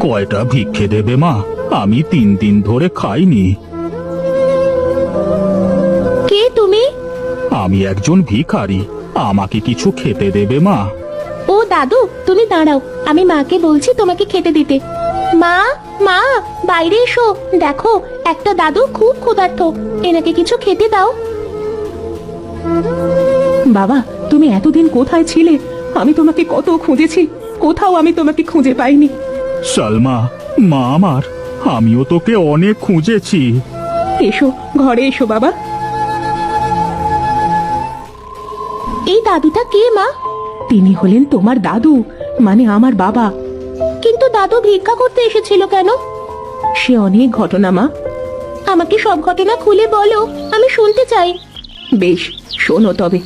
কয়টা ভিক্ষে দেবে মা? আমি 3 দিন ধরে খাইনি। কে তুমি? আমি একজন ভিখারি, আমাকে কিছু খেতে দেবে মা? ও দাদু, তুমি দাঁড়াও, আমি মাকে বলছি তোমাকে খেতে দিতে। মা, মা, বাইরে এসো। দেখো, একটা দাদু খুব ক্ষুধার্ত, এনাকে কিছু খেতে দাও। বাবা, তুমি এতদিন কোথায় ছিলে? আমি তোমাকে কত খুঁজেছি, কোথাও আমি তোমাকে খুঁজে পাইনি। সালমা, মা আমার, আমিও তোকে অনেক খুঁজেছি। এসো, ঘরে এসো বাবা। এই দাদুটা কে মা? তিনি হলেন তোমার দাদু, মানে আমার বাবা। কিন্তু দাদু ভিক্ষা করতে এসেছিল কেন? সে অনেক ঘটনা মা, আমাকে সব ঘটনা খুলে বলো, আমি শুনতে চাই। বেশ, শোনো তবে।